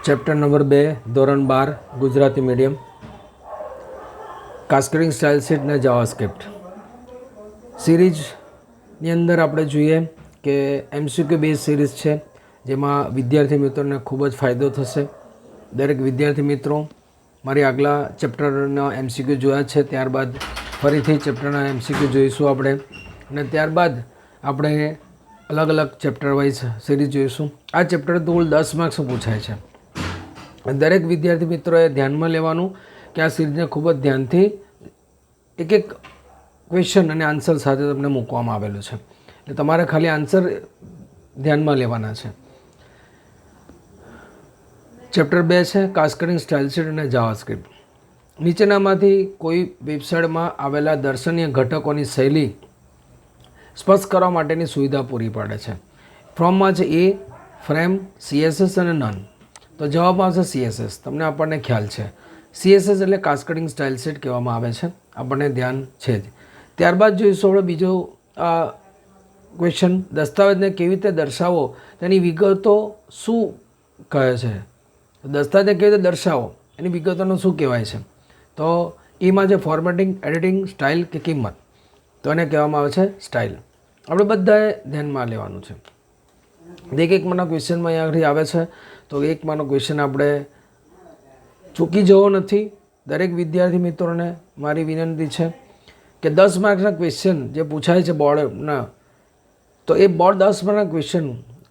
Chapter number 2 ધોરણ 12 Gujarati medium cascading style sheet ને JavaScript સિરીઝની અંદર આપણે જોઈએ કે એમસીક્યુ બેઝ સિરીઝ છે, જેમાં વિદ્યાર્થી મિત્રોને ખૂબ જ ફાયદો થશે. દરેક વિદ્યાર્થી મિત્રો મારી આગલા ચેપ્ટરના એમસીક્યુ જોયા છે, ત્યારબાદ ફરીથી ચેપ્ટરના એમસીક્યુ જોઈશું આપણે, અને ત્યારબાદ આપણે અલગ અલગ ચેપ્ટર વાઇઝ સિરીઝ જોઈશું. આ ચેપ્ટર તો કુલ 10 માર્ક્સ પૂછાય છે. દરેક વિદ્યાર્થી મિત્રોએ ધ્યાનમાં લેવાનું કે આ સિરીઝને ખૂબ જ ધ્યાનથી એક એક ક્વેશ્ચન અને આન્સર સાથે તમને મૂકવામાં આવેલું છે, એટલે તમારે ખાલી આન્સર ધ્યાનમાં લેવાના છે. ચેપ્ટર 2 છે કાસ્કેડિંગ સ્ટાઇલ શીટ અને જાવાસ્ક્રિપ્ટ. નીચેનામાંથી કોઈ વેબસાઇટમાં આવેલા દર્શનીય ઘટકોની શૈલી સ્પષ્ટ કરવા માટેની સુવિધા પૂરી પાડે છે. ફ્રોમમાં છે એ, ફ્રેમ, CSS અને નન. તો જવાબ આવશે CSS. તમને આપણને ખ્યાલ છે CSS એટલે કાસ્કેડિંગ સ્ટાઇલ શીટ કહેવામાં આવે છે, આપણને ધ્યાન છે જ. ત્યારબાદ જોઈશું આપણે બીજો ક્વેશ્ચન, દસ્તાવેજને કેવી રીતે દર્શાવો તેની વિગતો શું કહે છે. દસ્તાવેજને કેવી રીતે દર્શાવો એની વિગતોનું શું કહેવાય છે. તો એમાં જે ફોર્મેટિંગ, એડિટિંગ, સ્ટાઇલ કે કિંમત, તો એને કહેવામાં આવે છે સ્ટાઇલ. આપણે બધાએ ધ્યાનમાં લેવાનું છે. એક માનો ક્વેશ્ચનમાં અહીંયાથી આવે છે, તો એક માનો ક્વેશ્ચન આપણે ચૂકી જવો નથી. દરેક વિદ્યાર્થી મિત્રોને મારી વિનંતી છે કે 10 માર્ક્સના ક્વેશ્ચન જે પૂછાય છે બોર્ડના, તો એ બોર્ડ 10 માર્કના ક્વેશ્ચન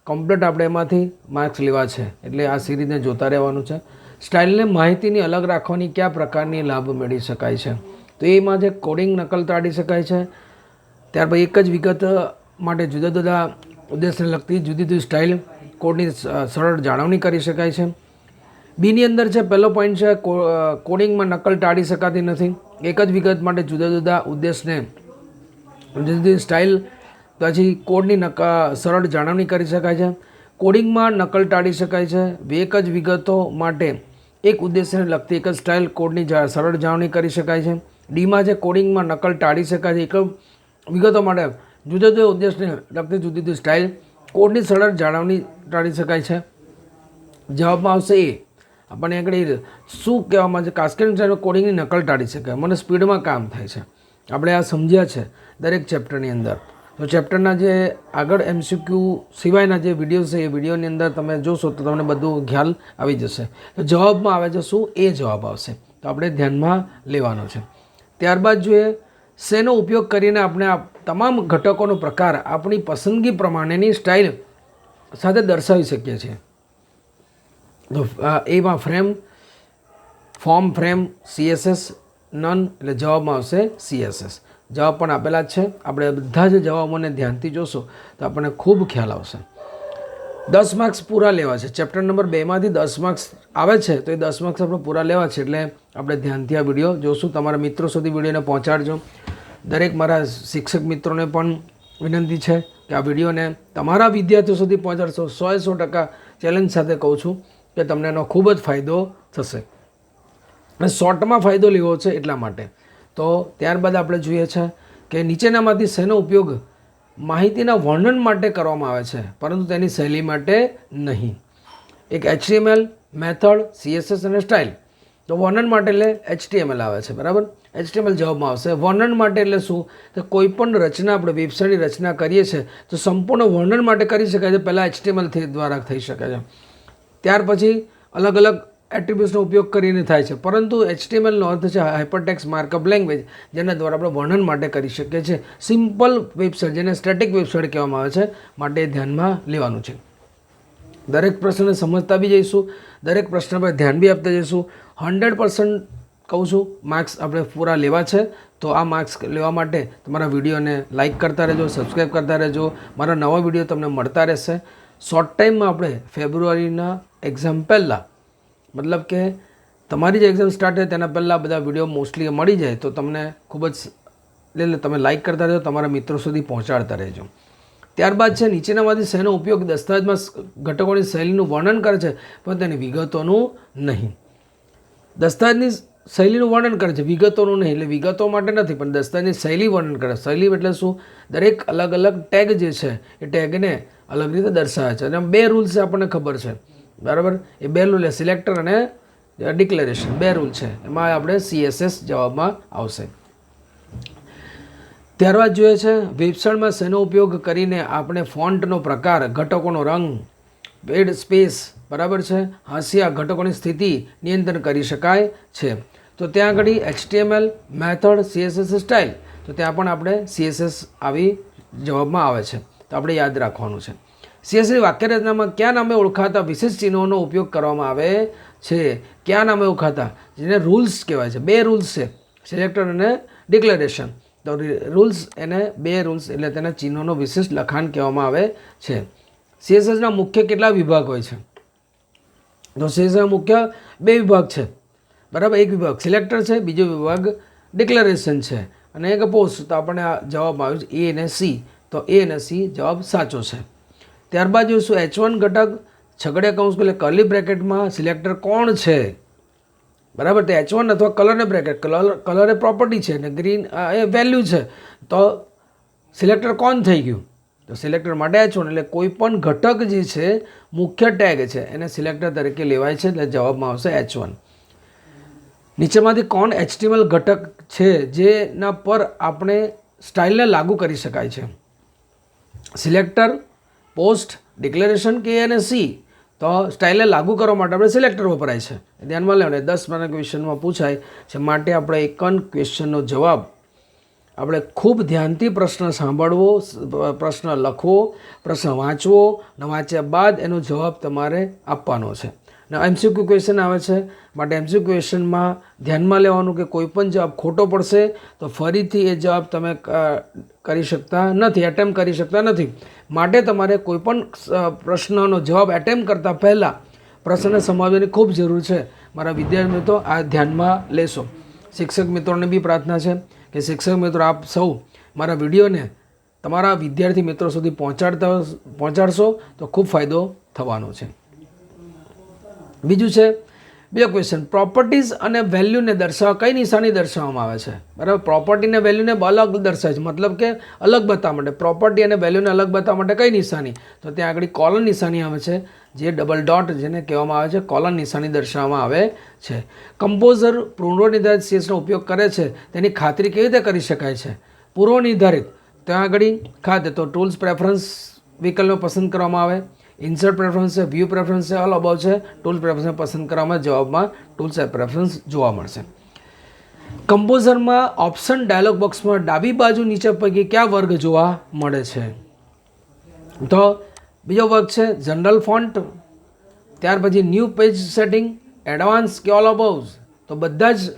કમ્પ્લીટ આપણે એમાંથી માર્ક્સ લેવા છે, એટલે આ સિરીઝને જોતા રહેવાનું છે. સ્ટાઇલને માહિતીની અલગ રાખવાની કયા પ્રકારની લાભ મેળવી શકાય છે, તો એમાં જે કોડિંગ નકલ ટાળી શકાય છે. ત્યારબાદ એક જ વિગત માટે જુદા જુદા ઉદ્દેશને લગતી જુદી જુદી સ્ટાઇલ કોડની સરળ જાળવણી કરી શકાય છે. બીની અંદર છે પહેલો પોઈન્ટ છે કોડિંગમાં નકલ ટાળી શકાતી નથી. એક જ વિગત માટે જુદા જુદા ઉદ્દેશને જુદી જુદી સ્ટાઇલ પછી કોડની સરળ જાળવણી કરી શકાય છે. કોડિંગમાં નકલ ટાળી શકાય છે. એક જ વિગતો માટે એક ઉદ્દેશને લગતી એક જ સ્ટાઇલ કોડની સરળ જાળવણી કરી શકાય છે. ડીમાં છે કોડિંગમાં નકલ ટાળી શકાય છે. એક વિગતો માટે જુદા જુદા ઉદ્દેશને લગતી જુદી જુદી સ્ટાઇલ કોડની સરળ જાળવણી ટાળી શકાય છે. જવાબમાં આવશે એ. આપણને આગળ શું કહેવામાં આવે છે, કાસ્કેડિંગ સ્ટાઇલ કોડિંગની નકલ ટાળી શકાય, મને સ્પીડમાં કામ થાય છે. આપણે આ સમજ્યા છે દરેક ચેપ્ટરની અંદર. તો ચેપ્ટરના જે આગળ MCQ સિવાયના જે વિડીયો છે એ વિડીયોની અંદર તમે જોશો તો તમને બધું ખ્યાલ આવી જશે. તો જવાબમાં આવે છે શું, એ જવાબ આવશે. તો આપણે ધ્યાનમાં લેવાનો છે. ત્યારબાદ જોઈએ શેનો ઉપયોગ કરીને આપણે આ તમામ ઘટકોનો પ્રકાર આપણી પસંદગી પ્રમાણેની સ્ટાઇલ સાથે દર્શાવી શકીએ છીએ. તો એમાં frame, form, frame, CSS, none, એટલે જવાબમાં આવશે CSS. જવાબ પણ આપેલા જ છે. આપણે બધા જ જવાબોને ધ્યાનથી જોશો તો આપણને ખૂબ ખ્યાલ આવશે. 10 માર્ક્સ પૂરા લેવા છે. ચેપ્ટર નંબર 2માંથી 10 માર્ક્સ આવે છે, તો એ 10 માર્ક્સ આપણે પૂરા લેવા છે, એટલે આપણે ધ્યાનથી આ વિડીયો જોશું. તમારા મિત્રો સુધી વિડીયોને પહોંચાડજો. દરેક મારા શિક્ષક મિત્રોને પણ વિનંતી છે કે આ વિડીયોને તમારા વિદ્યાર્થીઓ સુધી પહોંચાડશો. 100% ચેલેન્જ સાથે કહું છું કે તમને એનો ખૂબ જ ફાયદો થશે, અને શોર્ટમાં ફાયદો લેવો છે એટલા માટે. તો ત્યારબાદ આપણે જોઈએ છે કે નીચેનામાંથી શેનો ઉપયોગ માહિતીના વર્ણન માટે કરવામાં આવે છે પરંતુ તેની શૈલી માટે નહીં. એક HTML, મેથડ, CSS અને સ્ટાઇલ. તો વર્ણન માટે એટલે HTML આવે છે, બરાબર. HTML જવાબમાં આવશે. વર્ણન માટે એટલે શું, તો કોઈ પણ રચના આપણે વેબસાઇટની રચના કરીએ છીએ તો સંપૂર્ણ વર્ણન માટે કરી શકાય છે, પહેલાં HTML દ્વારા થઈ શકે છે. ત્યાર પછી અલગ અલગ એટ્રીબ્યુટ્સનો ઉપયોગ કરીને થાય છે, પરંતુ HTMLનો અર્થ છે હાઇપરટેક્સ્ટ માર્કઅપ લેંગ્વેજ, જેના દ્વારા આપણે વર્ણન માટે કરી શકીએ છીએ. સિમ્પલ વેબસાઇટ, જેને સ્ટેટિક વેબસાઇટ કહેવામાં આવે છે, માટે ધ્યાનમાં લેવાનું છે. દરેક પ્રશ્નને સમજતા બી જઈશું, દરેક પ્રશ્ન પર ધ્યાન બી આપતા જઈશું. 100% કહું છું માર્ક્સ આપણે પૂરા લેવા છે. તો આ માર્ક્સ લેવા માટે તમારા વિડીયોને લાઇક કરતા રહેજો, સબસ્ક્રાઈબ કરતા રહેજો. મારા નવા વિડીયો તમને મળતા રહેશે. શોર્ટ ટાઈમમાં આપણે ફેબ્રુઆરીના એક્ઝામ પહેલાં, મતલબ કે તમારી જે એક્ઝામ સ્ટાર્ટ થાય તેના પહેલાં બધા વિડીયો મોસ્ટલી મળી જાય, તો તમને ખૂબ જ એટલે તમે લાઇક કરતા રહેજો, તમારા મિત્રો સુધી પહોંચાડતા રહેજો. ત્યારબાદ છે નીચેનામાંથી શેનો ઉપયોગ દસ્તાવેજમાં ઘટકોની શૈલીનું વર્ણન કરે છે પણ તેની વિગતોનું નહીં. દસ્તાવેજની શૈલીનું વર્ણન કરે છે, વિગતોનું નહીં. એટલે વિગતો માટે નથી, પણ દસ્તાવેજની શૈલી વર્ણન કરે. શૈલી એટલે શું? દરેક અલગ અલગ ટેગ જે છે એ ટેગને અલગ રીતે દર્શાવે છે. અને 2 રૂલ્સ આપણને ખબર છે, બરાબર. એ 2 રૂલ સિલેક્ટર અને ડિક્લેરેશન 2 રૂલ છે. એમાં આપણે CSS જવાબમાં આવશે. ત્યારબાદ જોઈએ છે વેબસાઇટમાં શેનો ઉપયોગ કરીને આપણે ફોન્ટનો પ્રકાર, ઘટકોનો રંગ, પેડ સ્પેસ, બરાબર છે, હાંસિયા, ઘટકોની સ્થિતિ નિયંત્રણ કરી શકાય છે. તો ત્યાં આગળ HTML, મેથડ, CSS સ્ટાઇલ, તો ત્યાં પણ આપણે CSS આવી જવાબમાં આવે છે. તો આપણે યાદ રાખવાનું છે. CSS વાક્યરચનામાં કયા નામે ઓળખાતા વિશેષ ચિહ્નોનો ઉપયોગ કરવામાં આવે છે? કયા નામે ઓળખાતા? જેને રૂલ્સ કહેવાય છે. 2 રૂલ્સ છે, સિલેક્ટર અને ડિક્લેરેશન. તો રૂલ્સ એને 2 રૂલ્સ એટલે તેના ચિહ્નોનો વિશેષ લખાણ કહેવામાં આવે છે. CSSના મુખ્ય કેટલા વિભાગ હોય છે? તો CSSના મુખ્ય 2 વિભાગ છે, બરાબર. એક વિભાગ સિલેક્ટર છે, બીજો વિભાગ ડિક્લેરેશન છે, અને એક પોસ્ટ. તો આપણને આ જવાબ આવ્યો છે A અને C. તો A અને C જવાબ સાચો છે. ત્યારબાદ જોઈશું H1 ઘટક છગડીયા કૌંસ એટલે કર્લી બ્રેકેટમાં સિલેક્ટર કોણ છે? બરાબર. તો H1 અથવા કલરને બ્રેકેટ, કલર એ પ્રોપર્ટી છે અને ગ્રીન એ વેલ્યુ છે. તો સિલેક્ટર કોણ થઈ ગયું? તો સિલેક્ટર માટે H1 એટલે કોઈ પણ ઘટક જે છે મુખ્ય ટેગ છે એને સિલેક્ટર તરીકે લેવાય છે. એટલે જવાબમાં આવશે H1. નીચેમાંથી કોણ HTML ઘટક છે જેના પર આપણે સ્ટાઇલને લાગુ કરી શકાય છે? સિલેક્ટર, પોસ્ટ, ડિક્લેરેશન કે A અને C? તો સ્ટાઇલને લાગુ કરવા માટે આપણે સિલેક્ટર વપરાય છે. ધ્યાનમાં લેવાનું. 10 માર્કના ક્વેશ્ચનમાં પૂછાય છે, માટે આપણે એક ક્વેશ્ચનનો જવાબ આપણે ખૂબ ધ્યાનથી પ્રશ્ન સાંભળવો, પ્રશ્ન લખવો, પ્રશ્ન વાંચવો, અને વાંચ્યા બાદ એનો જવાબ તમારે આપવાનો છે. અને MCQ ક્વેશ્ચન આવે છે, માટે MCQ ક્વેશ્ચનમાં ધ્યાનમાં લેવાનું કે કોઈ પણ જવાબ ખોટો પડશે તો ફરીથી એ જવાબ તમે કરી શકતા નથી, એટેમ્પ કરી શકતા નથી. માટે તમારે કોઈ પણ પ્રશ્નનો જવાબ એટેમ્પ કરતાં પહેલાં પ્રશ્નને સમજવાની ખૂબ જરૂર છે. મારા વિદ્યાર્થી મિત્રો આ ધ્યાનમાં લેશો. શિક્ષક મિત્રોને બી પ્રાર્થના છે કે શિક્ષક મિત્રો આપ સૌ મારા વિડીયોને તમારા વિદ્યાર્થી મિત્રો સુધી પહોંચાડશો તો ખૂબ ફાયદો થવાનો છે. બીજું છે બીજો ક્વેશ્ચન, પ્રોપર્ટીઝ અને વેલ્યુને દર્શાવવા કઈ નિશાની દર્શાવવામાં આવે છે? બરાબર. પ્રોપર્ટીને વેલ્યુને અલગ દર્શાવે છે, મતલબ કે અલગ બતાવવા માટે. પ્રોપર્ટી અને વેલ્યુને અલગ બતાવવા માટે કઈ નિશાની? તો ત્યાં આગળ કોલન નિશાની આવે છે, જે ડબલ ડોટ જેને કહેવામાં આવે છે કોલન નિશાની દર્શાવવામાં આવે છે. કમ્પોઝર પૂર્વ નિર્ધારિત CSSનો ઉપયોગ કરે છે તેની ખાતરી કેવી રીતે કરી શકાય છે? પૂર્વ નિર્ધારિત ત્યાં આગળ ખાતે તો ટૂલ્સ પ્રેફરન્સ વિકલ્પને પસંદ કરવામાં આવે, ઇન્સર્ટ પ્રેફરન્સ છે, વ્યૂ પ્રેફરન્સ છે, ઓલ અબાઉટ છે, ટૂલ પ્રેફરન્સને પસંદ કરવામાં જવાબમાં ટૂલ્સ પ્રેફરન્સ જોવા મળશે. કમ્પોઝરમાં ઓપ્શન ડાયલોગ બોક્સમાં ડાબી બાજુ નીચે પૈકી કયા વર્ગ જોવા મળે છે? તો બીજો વર્ગ છે જનરલ ફોન્ટ, ત્યાર પછી ન્યૂ પેજ સેટિંગ, એડવાન્સ કે ઓલ અબાઉટ. તો બધા જ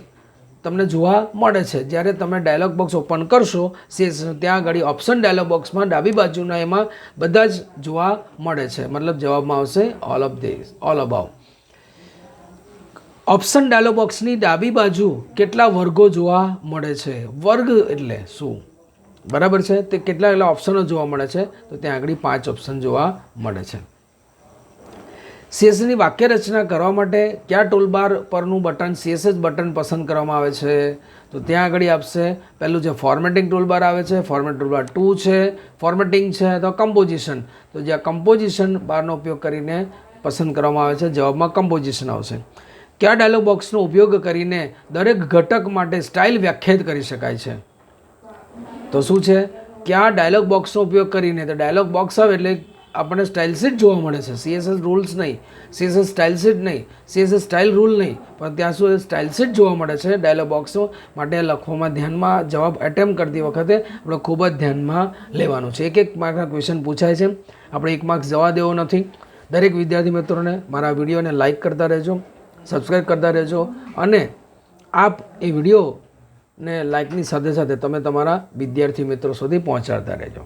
તમને જોવા મળે છે. જ્યારે તમે ડાયલોગ બોક્સ ઓપન કરશો ત્યાં આગળ ઓપ્શન ડાયલોગ બોક્સમાં ડાબી બાજુના એમાં બધા જ જોવા મળે છે. મતલબ જવાબમાં આવશે all of this, all about. Option dialog બોક્સની ડાબી બાજુ કેટલા વર્ગો જોવા મળે છે? વર્ગ એટલે શું? બરાબર છે. તે કેટલા ઓપ્શનો જોવા મળે છે? તો ત્યાં આગળ 5 ઓપ્શન જોવા મળે છે. CSSની વાક્ય રચના કરવા માટે કયા ટૂલબાર પરનું બટન CSS બટન પસંદ કરવામાં આવે છે? તો ત્યાં આગળ આપશે પહેલું છે ફોર્મેટિંગ ટૂલબાર આવે છે, ફોર્મેટ ટૂલબાર 2 છે, ફોર્મેટિંગ છે, તો કમ્પોઝિશન. તો જ્યાં કમ્પોઝિશન બારનો ઉપયોગ કરીને પસંદ કરવામાં આવે છે, જવાબમાં કમ્પોઝિશન આવશે. કયા ડાયલોગ બોક્સનો ઉપયોગ કરીને દરેક ઘટક માટે સ્ટાઇલ વ્યાખ્યાયિત કરી શકાય છે? તો શું છે? કયા ડાયલોગ બોક્સનો ઉપયોગ કરીને? તો ડાયલોગ બોક્સ આવે એટલે આપણને સ્ટાઇલ શીટ જોવા મળે છે. CSS રૂલ્સ નહીં, CSS સ્ટાઇલ શીટ નહીં, CSS સ્ટાઇલ રૂલ નહીં, પણ ત્યાં શું સ્ટાઇલ શીટ જોવા મળે છે ડાયલોગ બોક્સનો. માટે લખવામાં ધ્યાનમાં જવાબ એટેમ્પ કરતી વખતે આપણે ખૂબ જ ધ્યાનમાં લેવાનું છે. એક માર્કના ક્વેશ્ચન પૂછાય છે, આપણે 1 માર્ક્સ જવા દેવો નથી. દરેક વિદ્યાર્થી મિત્રોને મારા વિડીયોને લાઇક કરતા રહેજો, સબસ્ક્રાઈબ કરતા રહેજો, અને આપ એ વિડીયોને લાઇકની સાથે સાથે તમે તમારા વિદ્યાર્થી મિત્રો સુધી પહોંચાડતા રહેજો.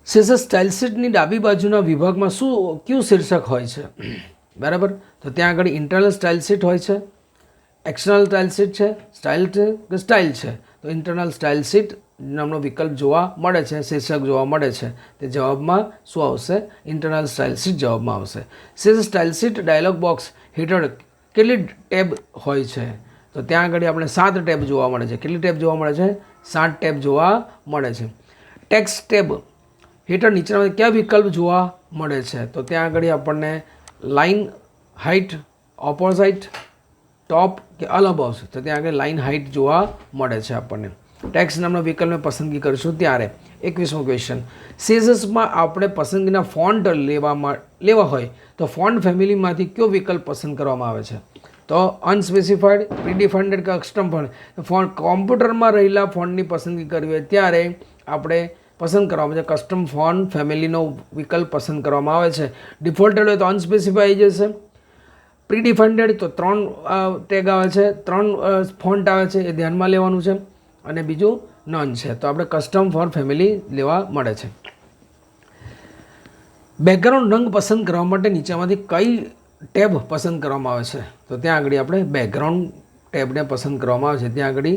CSS સ્ટાઇલ શીટની ડાબી બાજુના વિભાગમાં કયું શીર્ષક હોય છે? બરાબર. તો ત્યાં આગળ ઇન્ટરનલ સ્ટાઇલ શીટ હોય છે, એક્સટર્નલ સ્ટાઇલ શીટ છે, સ્ટાઇલ છે કે સ્ટાઇલ છે? તો ઇન્ટરનલ સ્ટાઇલ શીટ નામનો વિકલ્પ જોવા મળે છે, શીર્ષક જોવા મળે છે. તે જવાબમાં શું આવશે? ઇન્ટરનલ સ્ટાઇલ શીટ જવાબમાં આવશે. CSS style sheet dialog box હેઠળ કેટલી ટેબ હોય છે? તો ત્યાં આગળ આપણે 7 ટેબ જોવા મળે છે. કેટલી ટેબ જોવા મળે છે? 7 ટેબ જોવા મળે છે. ટેક્સ્ટ ટેબ હેઠળ નીચેના કયા વિકલ્પ જોવા મળે છે? તો ત્યાં આગળ આપણને લાઇન હાઇટ, ઓપોઝાઇટ, ટોપ કે ઓલ અબાઉ છે. તો ત્યાં આગળ લાઇન હાઇટ જોવા મળે છે આપણને. ટેક્સ્ટ નામના વિકલ્પને પસંદગી કરીશું ત્યારે 21મો ક્વેશ્ચન, CSSમાં આપણે પસંદગીના ફોન્ટ લેવા હોય તો ફોન્ટ ફેમિલીમાંથી કયો વિકલ્પ પસંદ કરવામાં આવે છે? તો અનસ્પેસિફાઈડ, પ્રીડિફાઇન્ડ કે કસ્ટમ ફોન્ટ. કોમ્પ્યુટરમાં રહેલા ફોન્ટની પસંદગી કરવી હોય ત્યારે આપણે પસંદ કરવામાં આવે છે કસ્ટમ ફોન્ટ ફેમિલીનો વિકલ્પ પસંદ કરવામાં આવે છે. ડિફોલ્ટેડ હોય તો અનસ્પેસિફાઈ આવી જશે. પ્રીડિફાઇન્ડ તો 3 ટેગ આવે છે, 3 ફોન્ટ આવે છે, એ ધ્યાનમાં લેવાનું છે. અને બીજું નન છે, તો આપણે કસ્ટમ ફોર ફેમિલી લેવા મળે છે. બેકગ્રાઉન્ડ રંગ પસંદ કરવા માટે નીચેમાંથી કઈ ટેબ પસંદ કરવામાં આવે છે? તો ત્યાં આગળ આપણે બેકગ્રાઉન્ડ ટેબને પસંદ કરવામાં આવે છે. ત્યાં આગળ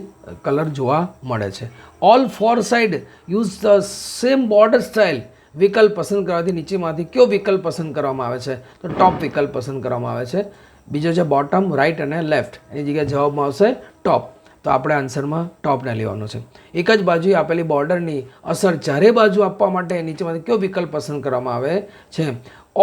કલર જોવા મળે છે. All 4 side use the same border style વિકલ્પ પસંદ કરવાથી નીચેમાંથી કયો વિકલ્પ પસંદ કરવામાં આવે છે? તો ટોપ વિકલ્પ પસંદ કરવામાં આવે છે. બીજો છે બોટમ, રાઇટ અને લેફ્ટ. એની જગ્યાએ જવાબમાં આવશે ટોપ. તો આપણે આન્સરમાં ટોપને લેવાનું છે. એક જ બાજુએ આપેલી બોર્ડરની અસર ચારે બાજુ આપવા માટે નીચેમાંથી કયો વિકલ્પ પસંદ કરવામાં આવે છે?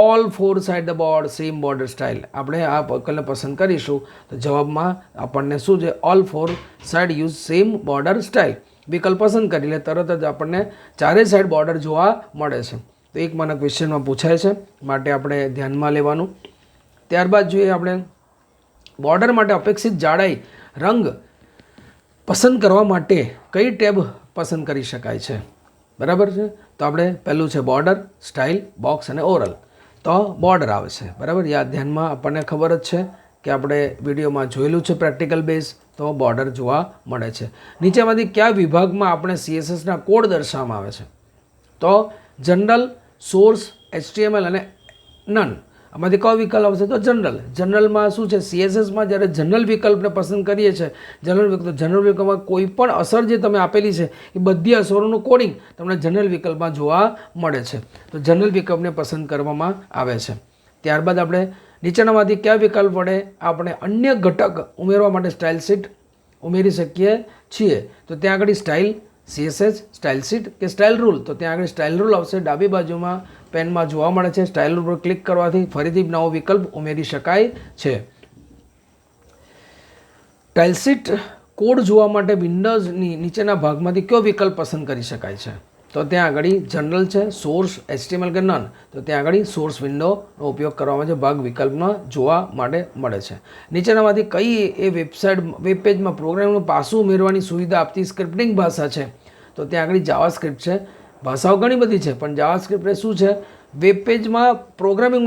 All 4 side the board same border style. આપણે આ વિકલ્પને પસંદ કરીશું તો જવાબમાં આપણને શું છે? All 4 side use same border style વિકલ્પ પસંદ કરી લે તરત જ આપણને ચારે સાઇડ બોર્ડર જોવા મળે છે. તો એક મને ક્વેશ્ચનમાં પૂછાય છે, માટે આપણે ધ્યાનમાં લેવાનું. ત્યારબાદ જોઈએ આપણે બોર્ડર માટે અપેક્ષિત જાડાઈ રંગ પસંદ કરવા માટે કઈ ટેબ પસંદ કરી શકાય છે? બરાબર છે. તો આપણે પહેલું છે બોર્ડર, સ્ટાઇલ, બોક્સ અને ઓરલ. તો બોર્ડર આવે છે. બરાબર, યાદ ધ્યાનમાં આપણને ખબર જ છે કે આપણે વિડીયોમાં જોયેલું છે પ્રેક્ટિકલ બેઝ. તો બોર્ડર જોવા મળે છે. નીચેમાંથી કયા વિભાગમાં આપણે CSSના કોડ દર્શાવવામાં આવે છે? તો જનરલ, સોર્સ, HTML અને નન. આમાંથી કયો વિકલ્પ આવશે? તો જનરલ. જનરલમાં શું છે? CSSમાં જ્યારે જનરલ વિકલ્પને પસંદ કરીએ છીએ, જનરલ વિકલ્પમાં કોઈ પણ અસર જે તમે આપેલી છે એ બધી અસરોનું કોડિંગ તમને જનરલ વિકલ્પમાં જોવા મળે છે. તો જનરલ વિકલ્પને પસંદ કરવામાં આવે છે. ત્યારબાદ આપણે નીચેનામાંથી કયા વિકલ્પ વડે આપણે અન્ય ઘટક ઉમેરવા માટે સ્ટાઇલ શીટ ઉમેરી શકીએ છીએ? તો ત્યાં આગળ સ્ટાઇલ, CSS, સ્ટાઇલ શીટ કે સ્ટાઇલ રૂલ. તો ત્યાં આગળ સ્ટાઇલ રૂલ આવશે. ડાબી બાજુમાં પેનમાં જોવા મળે છે. સ્ટાઇલ રૂલ પર ક્લિક કરવાથી ફરીથી નવો વિકલ્પ ઉમેરી શકાય છે. સ્ટાઇલ શીટ કોડ જોવા માટે વિન્ડોઝની નીચેના ભાગમાંથી કયો વિકલ્પ પસંદ કરી શકાય છે? તો ત્યાં આગળ જનરલ છે, સોર્સ, HTML કે નન. તો ત્યાં આગળ સોર્સ વિન્ડોનો ઉપયોગ કરવામાં છે. ભાગ વિકલ્પમાં જોવા માટે મળે છે. નીચેનામાંથી કઈ એ વેબ પેજમાં પ્રોગ્રામિંગનું પાસું ઉમેરવાની સુવિધા આપતી સ્ક્રિપ્ટિંગ ભાષા છે? તો ત્યાં આગળ જાવાસ્ક્રિપ્ટ છે. ભાષાઓ ઘણી બધી છે, પણ જાવાસ્ક્રિપ્ટ એ શું છે? વેબ પેજમાં પ્રોગ્રામિંગ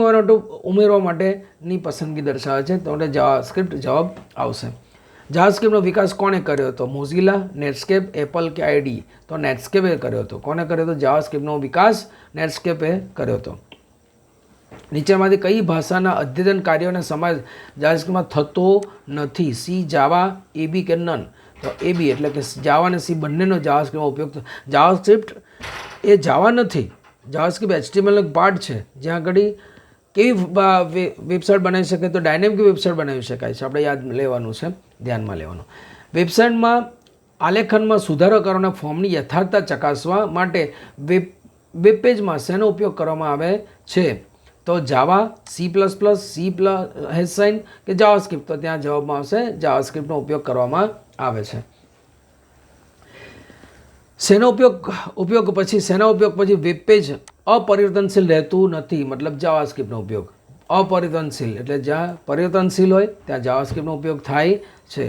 ઉમેરવા માટેની પસંદગી દર્શાવે છે. તો જાવાસ્ક્રિપ્ટ જવાબ આવશે. જાવાસ્ક્રિપ્ટનો વિકાસ કોણે કર્યો હતો? મોઝિલા, નેટસ્કેપ, એપલ કે IDE? તો નેટસ્કેપે કર્યો હતો. કોને કર્યો હતો? જાવાસ્ક્રિપ્ટનો વિકાસ નેટસ્કેપે કર્યો હતો. નીચેમાંથી કઈ ભાષાના અદ્યતન કાર્યોનો સમાવેશ જાવાસ્ક્રિપ્ટમાં થતો નથી? C, જાવા, AB કે નન? તો AB એટલે કે જાવા અને C બંનેનો જાવાસ્ક્રિપ્ટમાં ઉપયોગ. જાવાસ્ક્રિપ્ટ એ જાવા નથી. જાવાસ્ક્રિપ્ટ HTML નો પાર્ટ છે. જ્યાં આગળ કેવી વેબસાઇટ બનાવી શકે? તો ડાયનેમિક વેબસાઇટ બનાવી શકાય છે. આપણે યાદ લેવાનું છે, ધ્યાનમાં લેવાનું. વેબસાઇટમાં આલેખનમાં સુધારો કરવાના ફોર્મની યથાર્થતા ચકાસવા માટે વેબ પેજમાં શેનો ઉપયોગ કરવામાં આવે છે? તો જાવા, C++, C++, કે જાવાસ્ક્રિપ્ટ? તો ત્યાં જવાબમાં આવશે જાવાસ્ક્રિપ્ટનો ઉપયોગ કરવામાં આવે છે. શેનો ઉપયોગ પછી વેબ પેજ અપરિવર્તનશીલ રહેતું નથી? મતલબ જાવાસ્ક્રિપ્ટનો ઉપયોગ અપરિવર્તનશીલ, એટલે જ્યાં પરિવર્તનશીલ હોય ત્યાં જાવાસ્ક્રિપ્ટનો ઉપયોગ થાય છે.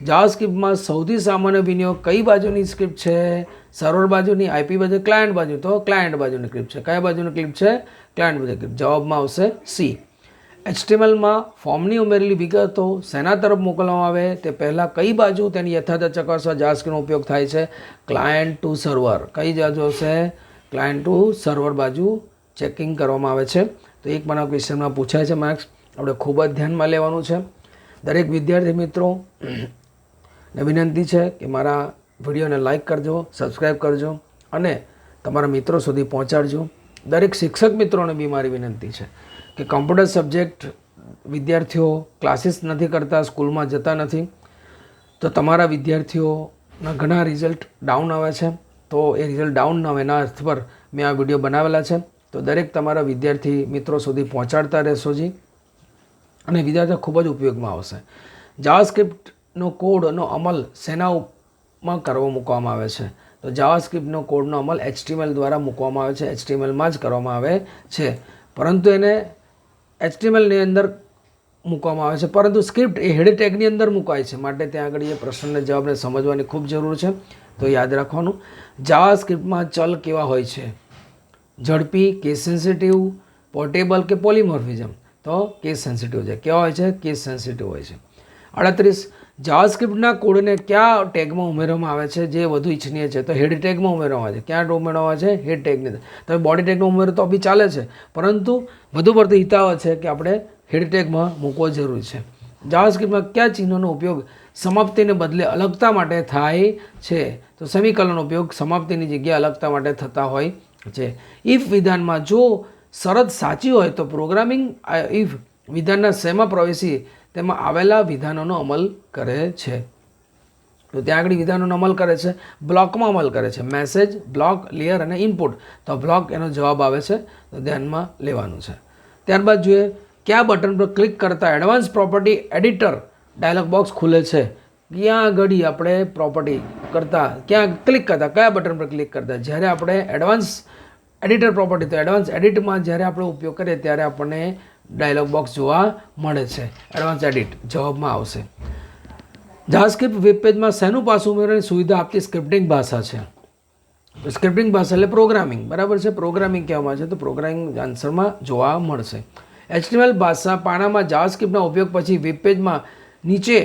જાવાસ્ક્રિપ્ટમાં સૌથી સામાન્ય વિનિયોગ કઈ બાજુની સ્ક્રિપ્ટ છે? સર્વર બાજુની, IP બાજુ, ક્લાયન્ટ બાજુ? તો ક્લાયન્ટ બાજુની સ્ક્રિપ્ટ છે. કયા બાજુની સ્ક્રિપ્ટ છે? ક્લાયન્ટ બાજુ સ્ક્રિપ્ટ. જવાબમાં આવશે C. HTMLમાં ફોર્મની ઉમેરેલી વિગતો શેના તરફ મોકલવામાં આવે તે પહેલાં કઈ બાજુ તેની યથાર્થતા ચકાસવા જાવાસ્ક્રિપ્ટનો ઉપયોગ થાય છે? Client to server. કઈ બાજુ હશે? ક્લાયન્ટ ટુ સર્વર બાજુ ચેકિંગ કરવામાં આવે છે. તો એક મને ક્વેશ્ચનમાં પૂછાય છે માર્ક્સ. આપણે ખૂબ જ ધ્યાનમાં લેવાનું છે. દરેક વિદ્યાર્થી મિત્રોને વિનંતી છે કે મારા વિડીયોને લાઇક કરજો, સબસ્ક્રાઈબ કરજો અને તમારા મિત્રો સુધી પહોંચાડજો. દરેક શિક્ષક મિત્રોને બી મારી વિનંતી છે કે કોમ્પ્યુટર સબ્જેક્ટ વિદ્યાર્થીઓ ક્લાસીસ નથી કરતા, સ્કૂલમાં જતા નથી, તો તમારા વિદ્યાર્થીઓના ઘણા રિઝલ્ટ ડાઉન આવે છે. તો એ રિઝલ્ટ ડાઉન ન આવે એના અર્થ પર મેં આ વિડીયો બનાવેલા છે. તો દરેક તમારા વિદ્યાર્થી મિત્રો સુધી પહોંચાડતા રહેશો જી, અને વિદ્યાર્થીઓ ખૂબ જ ઉપયોગમાં આવશે. જાવાસ્ક્રિપ્ટનો કોડનો અમલ શેનામાં મૂકવામાં આવે છે? તો જાવાસ્ક્રિપ્ટનો કોડનો અમલ HTML દ્વારા મૂકવામાં આવે છે, HTMLમાં જ કરવામાં આવે છે, પરંતુ એને HTMLની અંદર મૂકવામાં આવે છે, પરંતુ સ્ક્રિપ્ટ એ હેડ ટેગની અંદર મુકાય છે. માટે ત્યાં આગળ એ પ્રશ્નને જવાબને સમજવાની ખૂબ જરૂર છે. તો યાદ રાખવાનું, જાવાસ્ક્રિપ્ટમાં ચલ કેવા હોય છે? ઝડપી, કેસ સેન્સિટિવ, પોર્ટેબલ કે પોલિમોર્ફિઝમ? તો કેસ સેન્સિટિવ છે. કેવા હોય છે? કેસ સેન્સિટિવ હોય છે. 38 જાવાસ્ક્રિપ્ટના કોડને કયા ટેગમાં ઉમેરવામાં આવે છે જે વધુ ઇચ્છનીય છે? તો હેડ ટેગમાં ઉમેરવામાં આવે છે. ક્યાં ઉમેરવામાં આવે છે? હેડ ટેગની અંદર. તમે બોડી ટેગમાં ઉમેરો તો બી ચાલે છે, પરંતુ વધુ પડતું હિતાવહ છે કે આપણે હેડ ટેગમાં મૂકવો જરૂરી છે. જાવાસ્ક્રિપ્ટમાં કયા ચિહ્નોનો ઉપયોગ સમાપ્તિને બદલે અલગતા માટે થાય છે? તો સેમિકોલનનો ઉપયોગ સમાપ્તિની જગ્યાએ અલગતા માટે થતા હોય છે. ઇફ વિધાનમાં જો શરત સાચી હોય તો પ્રોગ્રામિંગ ઇફ વિધાનના શેમાં પ્રવેશી તેમાં આવેલા વિધાનોનો અમલ કરે છે? તો ત્યાં આગળ વિધાનોનો અમલ કરે છે, બ્લોકમાં અમલ કરે છે. મેસેજ, બ્લોક, લેયર અને ઇનપુટ. તો બ્લોક એનો જવાબ આવે છે, તો ધ્યાનમાં લેવાનું છે. ત્યારબાદ જોઈએ, કયા બટન પર ક્લિક કરતાં advance property editor dialog box ખુલે છે? ક્યાં આગળ આપણે પ્રોપર્ટી કરતાં ક્યાં ક્લિક કરતાં, કયા બટન પર ક્લિક કરતાં? જ્યારે આપણે એડવાન્સ એડિટર પ્રોપર્ટી, તો એડવાન્સ એડિટમાં જ્યારે આપણે ઉપયોગ કરીએ ત્યારે આપણને ડાયલોગ બોક્સ જોવા મળે છે. એડવાન્સ એડિટ જવાબમાં આવશે. જાવાસ્ક્રિપ્ટ વેબ પેજમાં શેનું પાસું ઉમેરવાની સુવિધા આપતી સ્ક્રિપ્ટિંગ ભાષા છે? સ્ક્રિપ્ટિંગ ભાષા એટલે પ્રોગ્રામિંગ, બરાબર છે. પ્રોગ્રામિંગ કહેવામાં છે, તો પ્રોગ્રામિંગ આન્સરમાં જોવા મળશે. HTML ભાષા પાનામાં જાવાસ્ક્રિપ્ટના ઉપયોગ પછી વેબ પેજમાં નીચે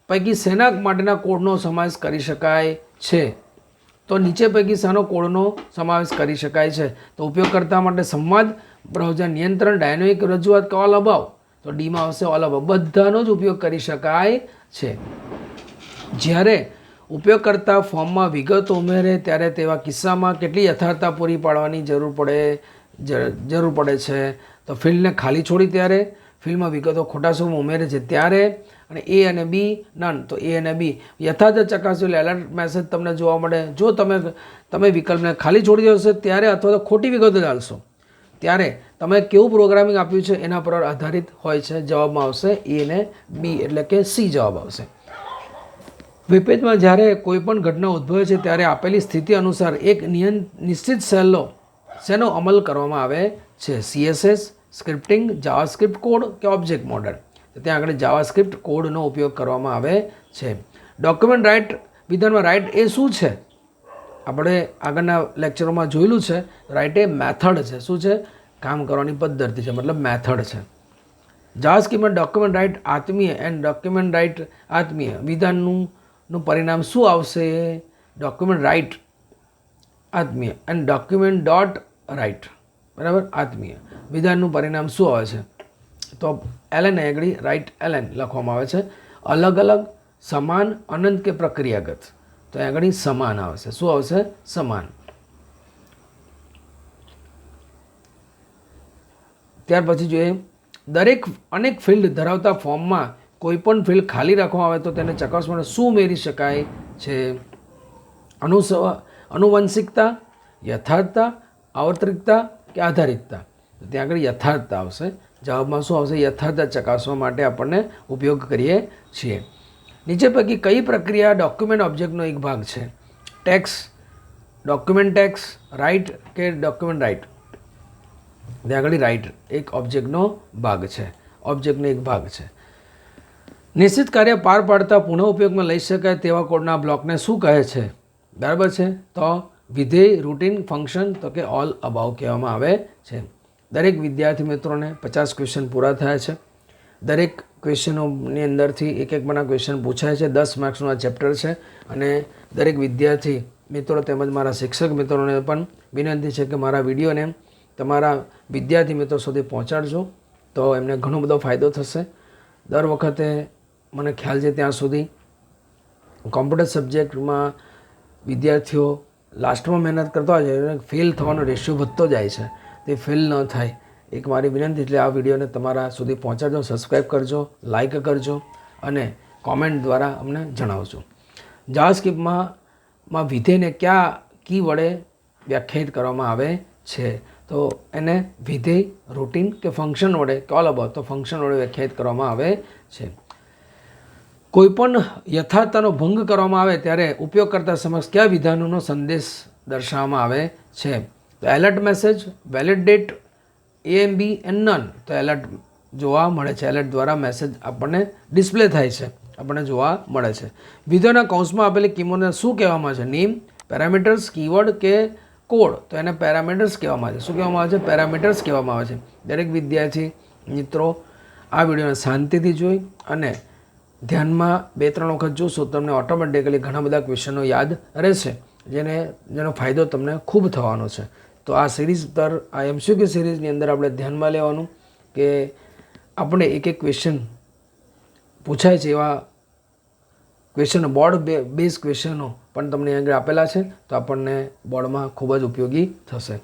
પૈકી શેના માટેના કોડનો સમાવેશ કરી શકાય છે? તો નીચે પૈકી શાનો કોડનો સમાવેશ કરી શકાય છે? તો ઉપયોગકર્તા માટે સંવાદ, બ્રાઉઝર નિયંત્રણ, ડાયનેમિક રજૂઆત કે ઓલ અબાવ? તો ડીમાં આવશે ઓલ અબાવ. બધાનો જ ઉપયોગ કરી શકાય છે. જ્યારે ઉપયોગકર્તા ફોર્મમાં વિગતો ઉમેરે ત્યારે તેવા કિસ્સામાં કેટલી યથાર્થતા પૂરી પાડવાની જરૂર પડે છે? તો ફિલ્ડને ખાલી છોડી ત્યારે, ફિલ્ડમાં વિગતો ખોટા સમયમાં ઉમેરે છે ત્યારે, અને A અને B નન. તો A અને B યથાર્થ ચકાસ્યું એટલે એલર્ટ મેસેજ તમને જોવા મળે. જો તમે વિકલ્પને ખાલી છોડી દેશો ત્યારે, અથવા તો ખોટી વિગતો ડાલશો ત્યારે તમે કેવું પ્રોગ્રામિંગ આપ્યું છે એના પર આધારિત હોય છે. જવાબમાં આવશે A અને B, એટલે કે C જવાબ આવશે. વેબ પેજમાં જ્યારે કોઈ પણ ઘટના ઉદ્ભવે છે ત્યારે આપેલી સ્થિતિ અનુસાર એક નિશ્ચિત શેનો અમલ કરવામાં આવે છે? CSS, સ્ક્રિપ્ટિંગ, જાવાસ્ક્રિપ્ટ કોડ કે ઓબ્જેક્ટ મોડેલ? તો ત્યાં આગળ જાવાસ્ક્રિપ્ટ કોડનો ઉપયોગ કરવામાં આવે છે. ડોક્યુમેન્ટ રાઇટ વિધાનમાં રાઇટ એ શું છે? આપણે આગળના લેક્ચરોમાં જોયેલું છે. રાઇટ એ મેથડ છે. શું છે? કામ કરવાની પદ્ધતિ છે, મતલબ મેથડ છે. જાવાસ્ક્રિપ્ટમાં ડોક્યુમેન્ટ રાઇટ આત્મીય એન્ડ ડોક્યુમેન્ટ રાઇટ આત્મીય વિધાનનું પરિણામ શું આવશે? ડોક્યુમેન્ટ રાઇટ આત્મીય એન્ડ ડોક્યુમેન્ટ ડોટ રાઇટ, બરાબર, આત્મીય વિધાનનું પરિણામ શું આવે છે? તો LN આગળ રાઇટ LN લખવામાં આવે છે. અલગ અલગ, સમાન, અનંત કે પ્રક્રિયાગત? તો આગળ સમાન આવશે. શું આવશે? સમાન. ત્યાર પછી જોઈએ, અનેક ફિલ્ડ ધરાવતા ફોર્મમાં કોઈ પણ ફિલ્ડ ખાલી રાખવામાં આવે તો તેને ચકાસવા માટે શું ઉમેરી શકાય છે? આનુવંશિકતા, યથાર્થતા, આવર્તિકતા કે આધારિતતા? તો ત્યાં આગળ યથાર્થતા આવશે. જવાબમાં શું આવશે? યથાર્થતા ચકાસવા માટે આપણને ઉપયોગ કરીએ છીએ. નીચે પૈકી કઈ પ્રક્રિયા ડોક્યુમેન્ટ ઓબ્જેક્ટનો એક ભાગ છે? ટેક્સ, ડોક્યુમેન્ટ ટેક્સ, રાઇટ કે ડોક્યુમેન્ટ રાઇટ? ત્યાં આગળ રાઇટ એક ઓબ્જેક્ટનો ભાગ છે. ઓબ્જેક્ટનો એક ભાગ છે. નિશ્ચિત કાર્ય પાર પાડતા પુનઃ ઉપયોગમાં લઈ શકાય તેવા કોડના બ્લોકને શું કહે છે? બરાબર છે. તો વિધેય, રૂટીન, ફંક્શન, તો કે ઓલ અબાવ કહેવામાં આવે છે. દરેક વિદ્યાર્થી મિત્રોને 50 ક્વેશ્ચન પૂરા થયા છે. દરેક ક્વેશ્ચનોની અંદરથી એક ક્વેશ્ચન પૂછાય છે. 10 માર્ક્સનું આ ચેપ્ટર છે, અને દરેક વિદ્યાર્થી મિત્રો તેમજ મારા શિક્ષક મિત્રોને પણ વિનંતી છે કે મારા વિડીયોને તમારા વિદ્યાર્થી મિત્રો સુધી પહોંચાડજો, તો એમને ઘણો બધો ફાયદો થશે. દર વખતે મને ખ્યાલ છે ત્યાં સુધી કોમ્પ્યુટર સબ્જેક્ટમાં વિદ્યાર્થીઓ લાસ્ટમાં મહેનત કરતા હોય છે, ફેલ થવાનો રેશિયો વધતો જાય છે. તે ફેલ ન થાય એક મારી વિનંતી એટલે આ વિડીયોને તમારા સુધી પહોંચાડજો, સબસ્ક્રાઈબ કરજો, લાઇક કરજો અને કોમેન્ટ દ્વારા અમને જણાવજો. જાવાસ્ક્રિપ્ટમાં વિધેયને કયા કી વડે વ્યાખ્યાયિત કરવામાં આવે છે? તો એને વિધેય, રૂટીન કે ફંક્શન વડે કે ઓલ અબાઉટ, તો ફંક્શન વડે વ્યાખ્યાયિત કરવામાં આવે છે. કોઈપણ યથાર્થતાનો ભંગ કરવામાં આવે ત્યારે ઉપયોગકર્તા સમક્ષ કયા વિધાનોનો સંદેશ દર્શાવવામાં આવે છે? તો alert message, validate, AMB and none. તો એલર્ટ જોવા મળે છે. એલર્ટ દ્વારા મેસેજ આપણને ડિસ્પ્લે થાય છે, આપણને જોવા મળે છે. વિધાનના કૌંસમાં આપેલી કિંમતને શું કહેવામાં આવે છે? નેમ, પેરામીટર્સ, કીવર્ડ કે કોડ? તો એને પેરામીટર્સ કહેવામાં આવે છે. શું કહેવામાં આવે છે? પેરામીટર્સ કહેવામાં આવે છે. દરેક વિદ્યાર્થી મિત્રો આ વિડીયોને શાંતિથી જોઈ અને ધ્યાનમાં 2-3 વખત જોશો તમને ઓટોમેટિકલી ઘણા બધા ક્વેશ્ચનો યાદ રહેશે, જેનો ફાયદો તમને ખૂબ થવાનો છે. તો આ સિરીઝ પર, આ MCQ સિરીઝની અંદર આપણે ધ્યાનમાં લેવાનું કે આપણે એક ક્વેશ્ચન પૂછાય છે એવા ક્વેશ્ચનો, બોર્ડ બેઝ ક્વેશ્ચનો પણ તમને આગળ આપેલા છે, તો આપણને બોર્ડમાં ખૂબ જ ઉપયોગી થશે.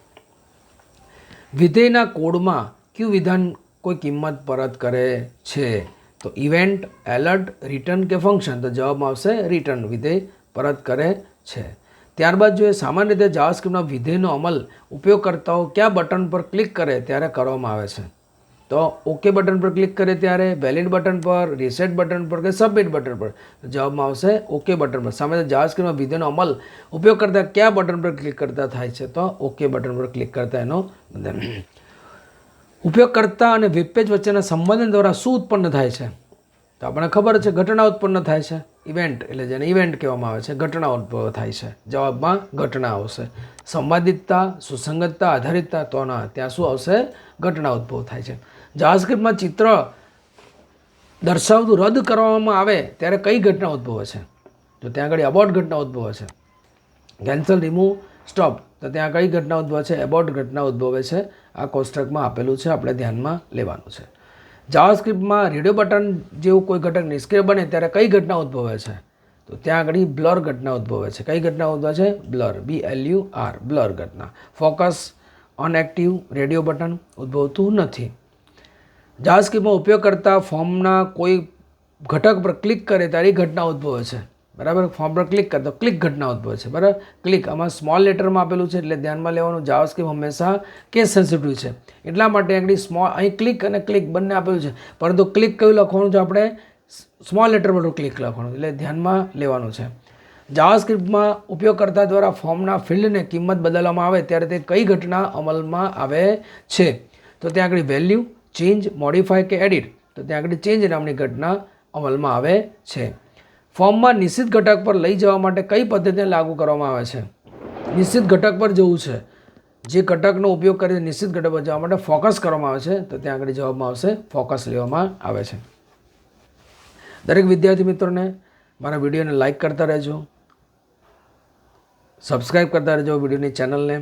વિધેયના કોડમાં કયું વિધાન કોઈ કિંમત પરત કરે છે? તો ઇવેન્ટ, એલર્ટ, રિટર્ન કે ફંક્શન? તો જવાબમાં આવશે રિટર્ન, વિધેય પરત કરે છે. ત્યારબાદ જોઈએ સામાન્ય રીતે જાવાસ્ક્રિપ્ટના વિધેયનો અમલ ઉપયોગકર્તાઓ કયા બટન પર ક્લિક કરે ત્યારે કરવામાં આવે છે? તો ઓકે બટન પર ક્લિક કરે ત્યારે, વેલિડ બટન પર, રીસેટ બટન પર કે સબમિટ બટન પર? તો જવાબમાં આવશે ઓકે બટન પર. સામાન્ય જાવાસ્ક્રિપ્ટના વિધેયનો અમલ ઉપયોગકર્તા કયા બટન પર ક્લિક કરતા થાય છે? તો ઓકે બટન પર ક્લિક કરતા એનો ઉપયોગકર્તા અને વેબપેજ વચ્ચેના સંબંધ દ્વારા શું ઉત્પન્ન થાય છે? તો આપણને ખબર છે ઘટના ઉત્પન્ન થાય છે. ઇવેન્ટ એટલે જેને ઇવેન્ટ કહેવામાં આવે છે, ઘટના ઉદ્ભવ થાય છે. જવાબમાં ઘટના આવશે. સંવાદિતતા, સુસંગતતા, આધારિતતા? તો ના, ત્યાં શું આવશે? ઘટના ઉદ્ભવ થાય છે. જાવાસ્ક્રિપ્ટમાં ચિત્ર દર્શાવતું રદ કરવામાં આવે ત્યારે કઈ ઘટના ઉદ્ભવે છે? તો ત્યાં આગળ અબોર્ટ ઘટના ઉદ્ભવે છે. Cancel, remove, stop? તો ત્યાં કઈ ઘટના ઉદ્ભવે છે? એબોર્ટ ઘટના ઉદ્ભવે છે. આ કોષ્ટકમાં આપેલું છે, આપણે ધ્યાનમાં લેવાનું છે. જાવાસ્ક્રિપ્ટમાં રેડિયો બટન જેવું કોઈ ઘટક નિષ્ક્રિય બને ત્યારે કઈ ઘટના ઉદ્ભવે છે? તો ત્યાં આગળ બ્લર ઘટના ઉદ્ભવે છે. કઈ ઘટના ઉદ્ભવે છે? બ્લર, BLUR, બ્લર ઘટના. Focus on active radio button ઉદ્ભવતું નથી. જાવાસ્ક્રિપ્ટમાં ઉપયોગકર્તા ફોર્મના કોઈ ઘટક પર ક્લિક કરે ત્યારે ઘટના ઉદ્ભવે છે. બરાબર, ફોર્મ પર ક્લિક કરે તો ક્લિક ઘટના ઉદ્ભવે છે. બરાબર, ક્લિક આમાં સ્મોલ લેટરમાં આપેલું છે એટલે ધ્યાનમાં લેવાનું. જાવાસ્ક્રિપ્ટ હંમેશા કેસ સેન્સિટિવ છે, એટલા માટે આગળ અહીં ક્લિક અને ક્લિક બંને આપેલું છે, પરંતુ ક્લિક કયું લખવાનું છે? આપણે સ્મોલ લેટર પર ક્લિક લખવાનું, એટલે ધ્યાનમાં લેવાનું છે. જાવાસ્ક્રિપ્ટમાં ઉપયોગકર્તા દ્વારા ફોર્મના ફિલ્ડને કિંમત બદલવામાં આવે ત્યારે તે કઈ ઘટના અમલમાં આવે છે? તો ત્યાં આગળ વેલ્યુ, ચેન્જ, મોડિફાય કે એડિટ? તો ત્યાં આગળ ચેન્જ નામની ઘટના અમલમાં આવે છે. ફોર્મમાં નિશ્ચિત ઘટક પર લઈ જવા માટે કઈ પદ્ધતિને લાગુ કરવામાં આવે છે? નિશ્ચિત ઘટક પર જવું છે, જે ઘટકનો ઉપયોગ કરીને નિશ્ચિત ઘટક પર જવા માટે ફોકસ કરવામાં આવે છે, તો ત્યાં આગળ જવાબમાં આવશે ફોકસ લેવામાં આવે છે. દરેક વિદ્યાર્થી મિત્રોને મારા વિડીયોને લાઇક કરતા રહેજો, સબસ્ક્રાઈબ કરતા રહેજો વિડીયોની ચેનલને,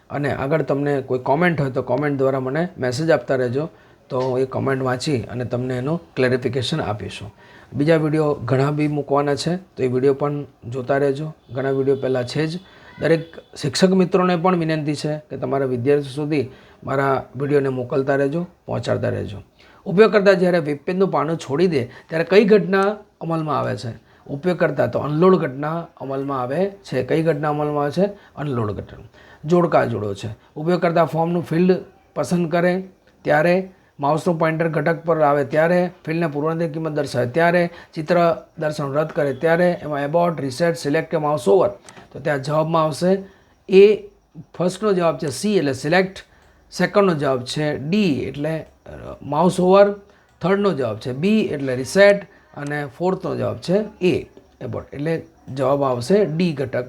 અને આગળ તમને કોઈ કોમેન્ટ હોય તો કોમેન્ટ દ્વારા મને મેસેજ આપતા રહેજો, તો એ કોમેન્ટ વાંચી અને તમને એનું ક્લેરિફિકેશન આપીશું. બીજા વિડીયો ઘણા બી મૂકવાના છે, તો એ વિડીયો પણ જોતા રહેજો. ઘણા વિડીયો પહેલાં છે જ. દરેક શિક્ષક મિત્રોને પણ વિનંતી છે કે તમારા વિદ્યાર્થીઓ સુધી મારા વિડીયોને મોકલતા રહેજો, પહોંચાડતા રહેજો. ઉપયોગકર્તા જ્યારે વેબપેજનું પાનું છોડી દે ત્યારે કઈ ઘટના અમલમાં આવે છે? ઉપયોગકર્તા તો અનલોડ ઘટના અમલમાં આવે છે. કઈ ઘટના અમલમાં આવે છે? અનલોડ ઘટના. જોડકા જોડો છે. ઉપયોગકર્તા ફોર્મનું ફિલ્ડ પસંદ કરે ત્યારે, માઉસનું પોઇન્ટર ઘટક પર આવે ત્યારે, ફિલ્ડને પૂર્વનિર્ધારિત કિંમત દર્શાવે ત્યારે, ચિત્ર દર્શન રદ કરે ત્યારે, એમાં એબોર્ટ, રીસેટ, સિલેક્ટ કે માઉસ ઓવર? તો ત્યાં જવાબમાં આવશે એ. ફર્સ્ટનો જવાબ છે C એટલે સિલેક્ટ, સેકન્ડનો જવાબ છે D એટલે માઉસ ઓવર, થર્ડનો જવાબ છે B એટલે રીસેટ, અને ફોર્થનો જવાબ છે A એબોર્ટ. એટલે જવાબ આવશે D ઘટક,